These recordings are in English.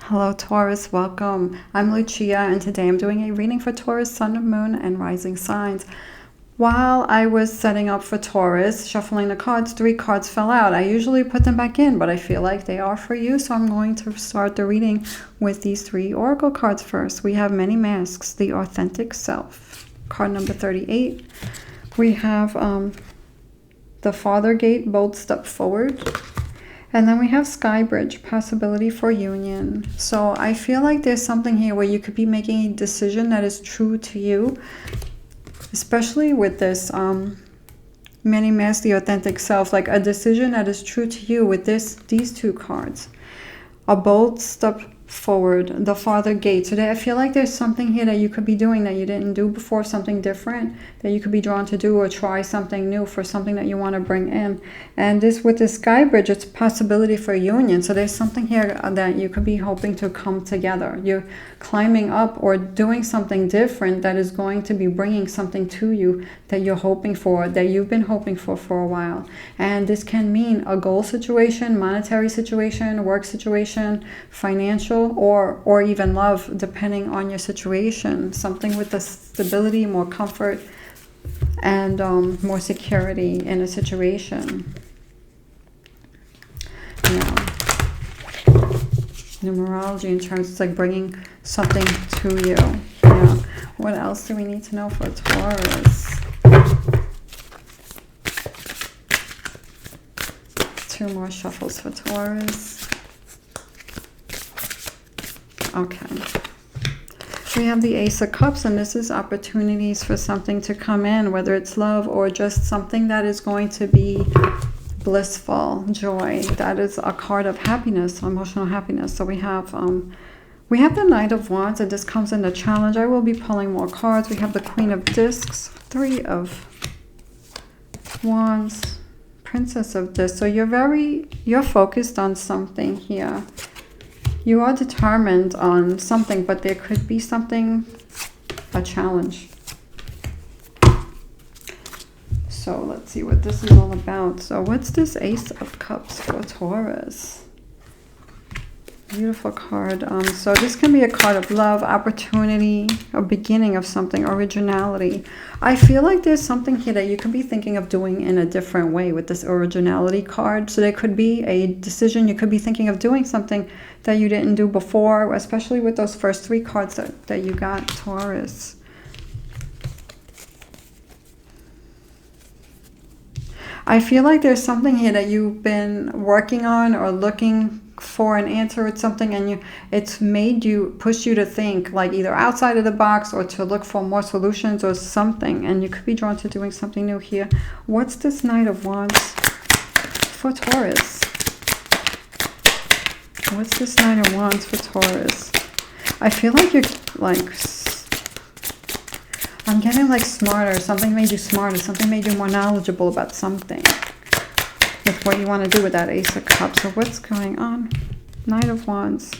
Hello Taurus, welcome. I'm Lucia and today I'm doing a reading for Taurus, Sun, Moon, and Rising signs. While I was setting up for Taurus, shuffling the cards, 3 cards fell out. I usually put them back in, but I feel like they are for you, so I'm going to start the reading with these 3 oracle cards first. We have Many Masks, the Authentic Self. Card number 38. We have the Father Gate, Bold Step Forward. And then we have Sky Bridge, possibility for union. So I feel like there's something here where you could be making a decision that is true to you, especially with this Many Masks, the Authentic Self, like a decision that is true to you with these 2 cards. A bold step forward, the Father Gate. Today I feel like there's something here that you could be doing that you didn't do before, something different that you could be drawn to do, or try something new for something that you want to bring in. And this, with the Sky Bridge, it's possibility for union. So there's something here that you could be hoping to come together. You're climbing up or doing something different that is going to be bringing something to you that you're hoping for, that you've been hoping for a while. And this can mean a goal situation, monetary situation, work situation, financial, or even love, depending on your situation. Something with the stability, more comfort, and more security in a situation. Yeah. Numerology in terms, it's like bringing something to you. Yeah. What else do we need to know for Taurus? 2 more shuffles for Taurus. Okay. We have the Ace of Cups, and this is opportunities for something to come in, whether it's love or just something that is going to be blissful, joy. That is a card of happiness, emotional happiness. So we have the Knight of Wands, and this comes in the challenge. I will be pulling more cards. We have the Queen of Discs, 3 of Wands, Princess of Discs. So you're focused on something here. You are determined on something, but there could be something, a challenge. So let's see what this is all about. So what's this Ace of Cups for Taurus? Beautiful card. So this can be a card of love, opportunity, a beginning of something, originality. I feel like there's something here that you could be thinking of doing in a different way with this originality card. So there could be a decision. You could be thinking of doing something that you didn't do before, especially with those first 3 cards that you got, Taurus. I feel like there's something here that you've been working on or looking for an answer with something, and it's pushed you to think like either outside of the box or to look for more solutions or something, and you could be drawn to doing something new here. What's this Knight of Wands for Taurus? What's this Knight of Wands for Taurus? I feel like you're like, I'm getting like smarter. Something made you smarter. Something made you more knowledgeable about something with what you want to do with that Ace of Cups. So what's going on? Knight of Wands.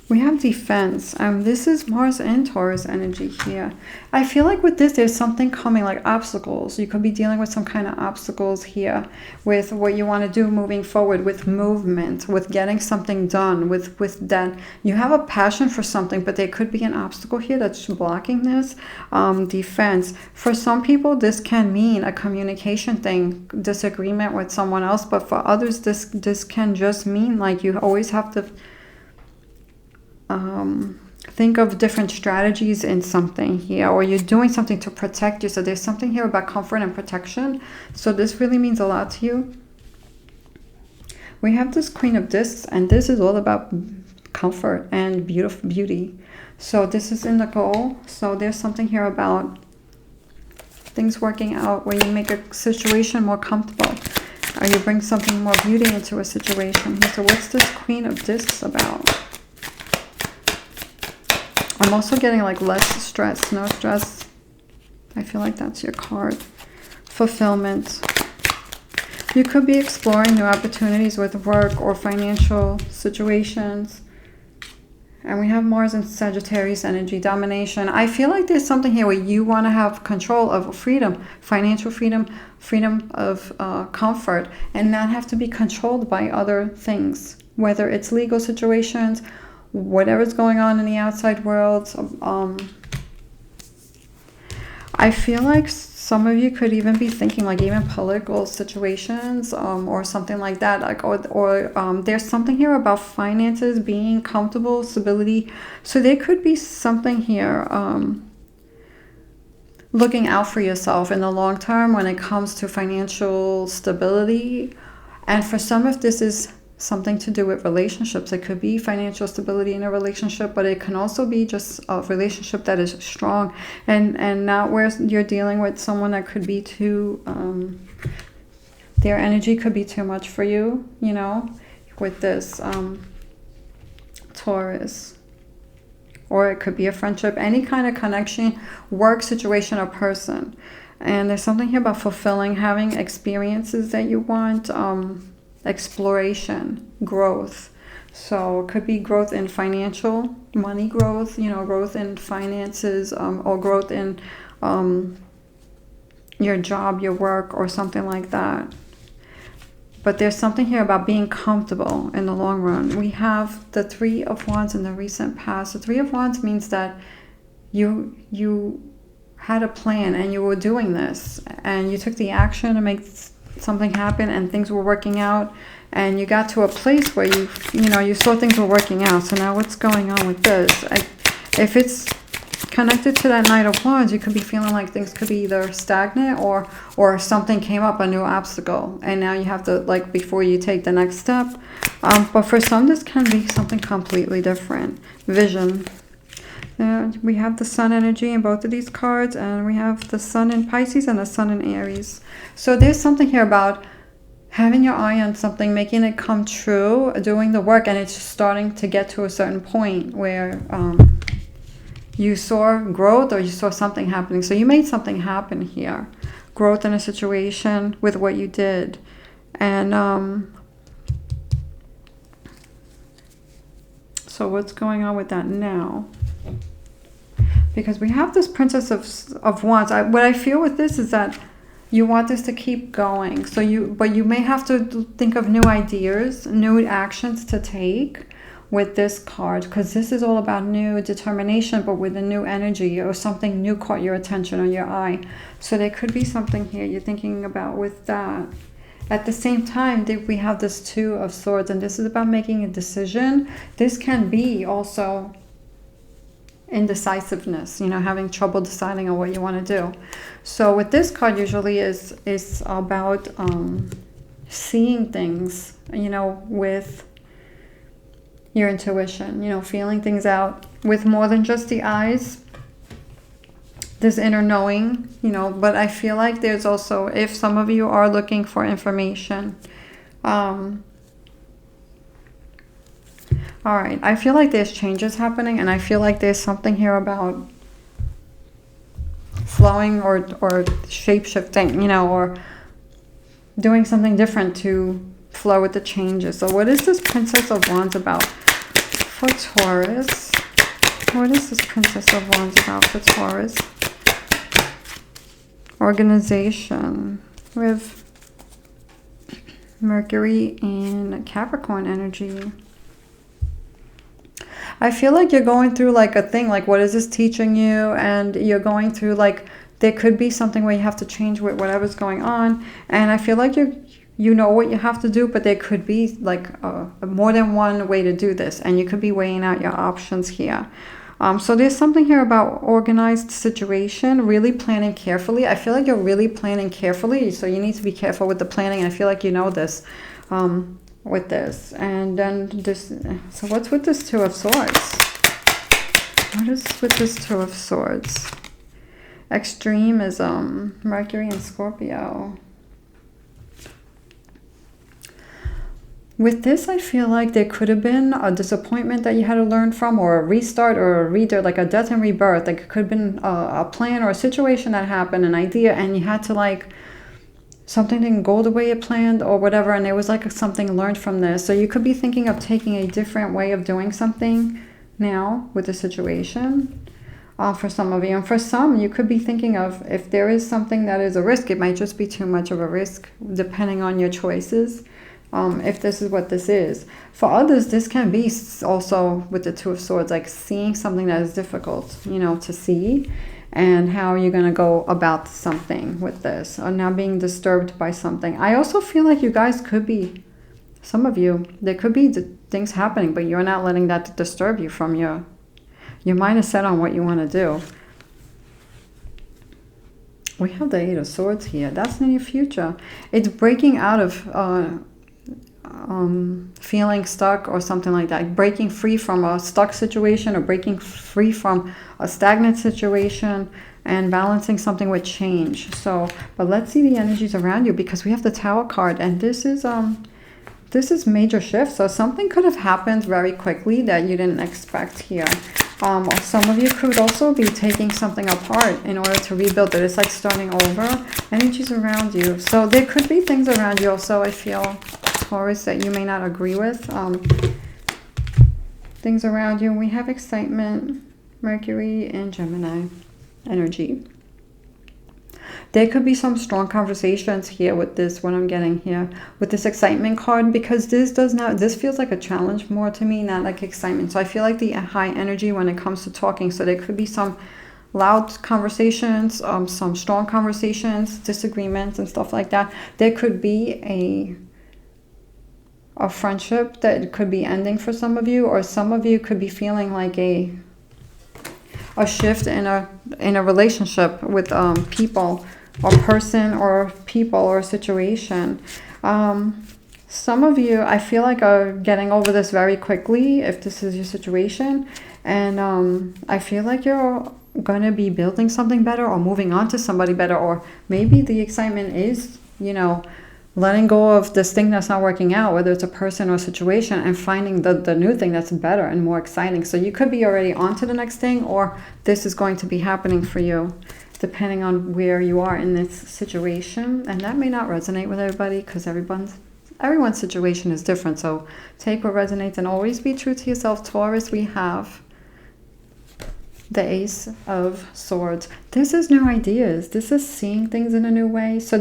We have defense. This is Mars and Taurus energy here. I feel like with this, there's something coming, like obstacles. You could be dealing with some kind of obstacles here with what you want to do moving forward, with movement, with getting something done, with that. You have a passion for something, but there could be an obstacle here that's blocking this. Defense. For some people, this can mean a communication thing, disagreement with someone else, but for others, this can just mean like you always have to think of different strategies in something here, or you're doing something to protect you. So there's something here about comfort and protection. So this really means a lot to you. We have this Queen of Discs, and this is all about comfort and beauty. So this is in the goal. So there's something here about things working out where you make a situation more comfortable, or you bring something more beauty into a situation here. So what's this Queen of Discs about? I'm also getting like less stress, no stress. I feel like that's your card. Fulfillment. You could be exploring new opportunities with work or financial situations. And we have Mars and Sagittarius energy, domination. I feel like there's something here where you want to have control of freedom, financial freedom, freedom of comfort, and not have to be controlled by other things, whether it's legal situations, whatever's going on in the outside world. I feel like some of you could even be thinking like even political situations, or something like that, like, or there's something here about finances, being comfortable, stability. So there could be something here, looking out for yourself in the long term when it comes to financial stability. And for some of this is something to do with relationships. It could be financial stability in a relationship, but it can also be just a relationship that is strong and not where you're dealing with someone that could be too, their energy could be too much for you, you know, with this Taurus. Or it could be a friendship, any kind of connection, work situation, or person. And there's something here about fulfilling, having experiences that you want, exploration, growth. So it could be growth in financial, money growth, you know, growth in finances, or growth in your job, your work, or something like that. But there's something here about being comfortable in the long run. We have the Three of Wands in the recent past. The Three of Wands means that you had a plan and you were doing this and you took the action to make something happen and things were working out, and you got to a place where you saw things were working out. So now what's going on with this? If it's connected to that Knight of Wands, you could be feeling like things could be either stagnant or something came up, a new obstacle, and now you have to, like, before you take the next step. But for some, this can be something completely different. Vision. We have the Sun energy in both of these cards, and we have the Sun in Pisces and the Sun in Aries. So there's something here about having your eye on something, making it come true, doing the work, and it's starting to get to a certain point where you saw growth or you saw something happening. So you made something happen here. Growth in a situation with what you did. And so what's going on with that now? Because we have this Princess of Wands. What I feel with this is that you want this to keep going. But you may have to think of new ideas, new actions to take with this card, because this is all about new determination, but with a new energy, or something new caught your attention or your eye. So there could be something here you're thinking about with that. At the same time, we have this Two of Swords, and this is about making a decision. This can be also indecisiveness, having trouble deciding on what you want to do. So with this card, usually is about seeing things, with your intuition, feeling things out with more than just the eyes, this inner knowing, but I feel like there's also, if some of you are looking for information, all right, I feel like there's changes happening, and I feel like there's something here about flowing or shape-shifting, or doing something different to flow with the changes. So what is this Princess of Wands about for Taurus? What is this Princess of Wands about for Taurus? Organization with Mercury in Capricorn energy. I feel like you're going through like a thing, like what is this teaching you? And you're going through like, there could be something where you have to change with whatever's going on. And I feel like you know what you have to do, but there could be like more than one way to do this, and you could be weighing out your options here. So there's something here about organized situation, really planning carefully. I feel like you're really planning carefully, so you need to be careful with the planning. I feel like you know this with this. And then this, so what's with this Two of Swords? What is with this Two of Swords? Extremism, Mercury and Scorpio. With this, I feel like there could have been a disappointment that you had to learn from, or a restart, or like a death and rebirth. Like it could have been a plan or a situation that happened, an idea, and you had to like, something didn't go the way you planned or whatever, and there was like something learned from this. So you could be thinking of taking a different way of doing something now with the situation. For some of you, and for some, you could be thinking of, if there is something that is a risk, it might just be too much of a risk, depending on your choices. if this is what this is. For others, this can be also with the Two of Swords, like seeing something that is difficult, you know, to see, and how you're going to go about something with this, or now being disturbed by something. I also feel like you guys could be, some of you, there could be things happening, but you're not letting that disturb you from your mind is set on what you want to do. We have the Eight of Swords here. That's in your future. It's breaking out of feeling stuck or something like that. Breaking free from a stuck situation, or breaking free from a stagnant situation, and balancing something with change. So, but let's see the energies around you, because we have the Tower card, and this is major shift. So something could have happened very quickly that you didn't expect here. Some of you could also be taking something apart in order to rebuild it. It's like starting over. Energies around you. So there could be things around you also, I feel, Taurus, that you may not agree with. Things around you. We have excitement, Mercury and Gemini energy. There could be some strong conversations here with this, what I'm getting here, with this excitement card, because this feels like a challenge more to me, not like excitement. So I feel like the high energy when it comes to talking. So there could be some loud conversations, some strong conversations, disagreements and stuff like that. There could be a friendship that could be ending for some of you, or some of you could be feeling like a shift in a relationship with people, or person, or people, or situation. Some of you, I feel like, are getting over this very quickly, if this is your situation. And I feel like you're going to be building something better, or moving on to somebody better. Or maybe the excitement is, you know, letting go of this thing that's not working out, whether it's a person or a situation, and finding the new thing that's better and more exciting. So you could be already on to the next thing, or this is going to be happening for you, depending on where you are in this situation. And that may not resonate with everybody, because everyone's situation is different. So take what resonates and always be true to yourself. Taurus, we have the Ace of Swords. This is new ideas. This is seeing things in a new way. So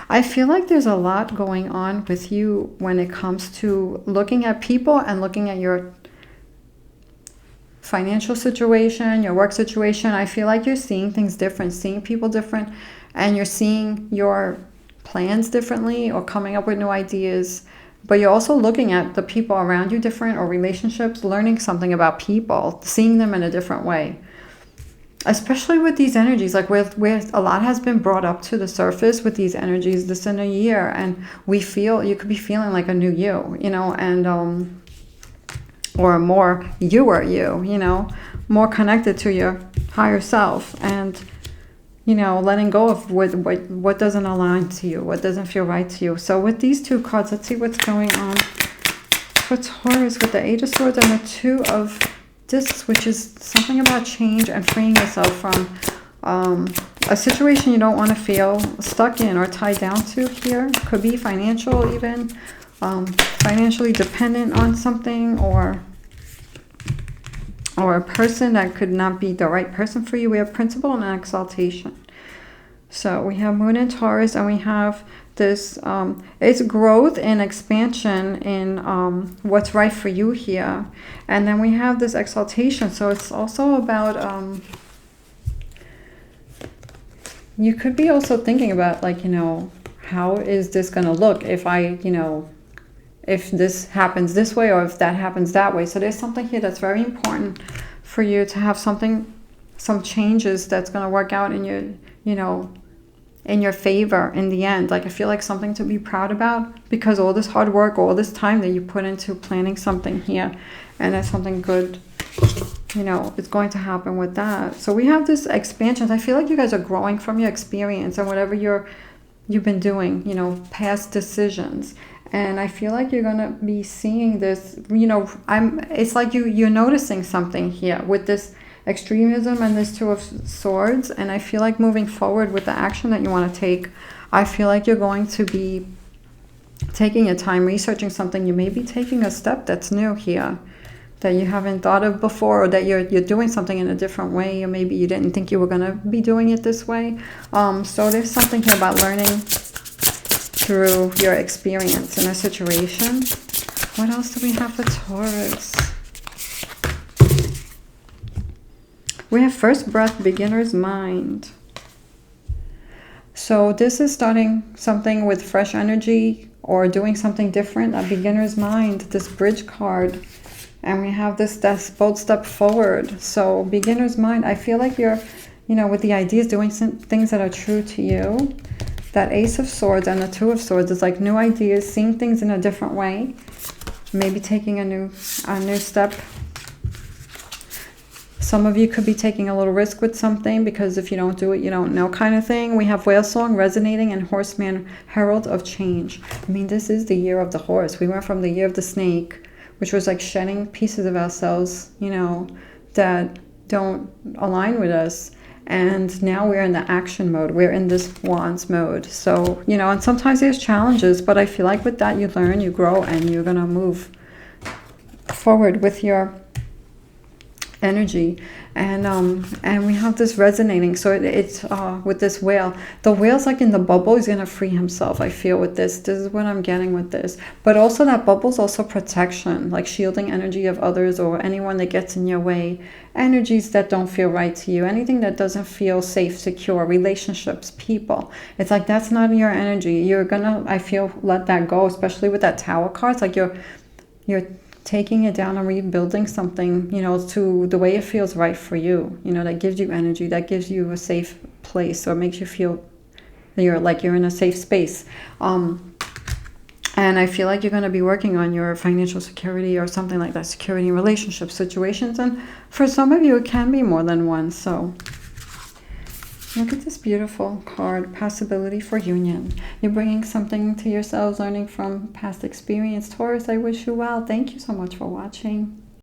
I feel like there's a lot going on with you when it comes to looking at people and looking at your financial situation, your work situation. I feel like you're seeing things different, seeing people different, and you're seeing your plans differently, or coming up with new ideas. But you're also looking at the people around you different, or relationships, learning something about people, seeing them in a different way. Especially with these energies, like where a lot has been brought up to the surface with these energies this in a year, and you could be feeling like a new you know, and or more you, you know, more connected to your higher self, and, you know, letting go of what doesn't align to you, what doesn't feel right to you. So with these two cards, let's see what's going on for Taurus with the Eight of Swords and the Two of Discs, which is something about change and freeing yourself from a situation you don't want to feel stuck in or tied down to here. Could be financial even, financially dependent on something, or a person that could not be the right person for you. We have principle and exaltation. So we have Moon in Taurus, and we have this, it's growth and expansion in what's right for you here. And then we have this exaltation. So it's also about, you could be also thinking about, like, you know, how is this going to look if if this happens this way, or if that happens that way. So there's something here that's very important for you to have some changes that's going to work out in your, in your favor in the end. Like, I feel like something to be proud about, because all this hard work, all this time that you put into planning something here, and that's something good, it's going to happen with that. So we have this expansion. I feel like you guys are growing from your experience and whatever you've been doing, past decisions. And I feel like you're going to be seeing this, it's like you're noticing something here with this extremism and this Two of Swords. And I feel like moving forward with the action that you want to take, I feel like you're going to be taking your time researching something. You may be taking a step that's new here that you haven't thought of before, or that you're doing something in a different way, or maybe you didn't think you were going to be doing it this way. So there's something here about learning through your experience in a situation. What else do we have for Taurus? We have first breath, beginner's mind. So this is starting something with fresh energy or doing something different, a beginner's mind, this bridge card. And we have this bold step forward. So beginner's mind, I feel like you're, you know, with the ideas, doing some things that are true to you. That Ace of Swords and the Two of Swords is like new ideas, seeing things in a different way. Maybe taking a new step. Some of you could be taking a little risk with something, because if you don't do it, you don't know kind of thing. We have Whale Song resonating and Horseman, Herald of Change. I mean, this is the year of the horse. We went from the year of the snake, which was like shedding pieces of ourselves, you know, that don't align with us. And now we're in the action mode. We're in this Wands mode. So, you know, and sometimes there's challenges, but I feel like with that you learn, you grow, and you're going to move forward with your energy. And we have this resonating. So it's with this whale. The whale's like in the bubble. He's going to free himself, I feel, with this. This is what I'm getting with this. But also that bubble's also protection, like shielding energy of others or anyone that gets in your way. Energies that don't feel right to you. Anything that doesn't feel safe, secure. Relationships, people. It's like that's not your energy. You're going to, I feel, let that go, especially with that Tower card. It's like you're taking it down and rebuilding something, you know, to the way it feels right for you, you know, that gives you energy, that gives you a safe place, or makes you feel you're in a safe space. And I feel like you're going to be working on your financial security or something like that, security in relationship situations. And for some of you, it can be more than one. So look at this beautiful card, possibility for union. You're bringing something to yourselves, learning from past experience. Taurus, I wish you well. Thank you so much for watching.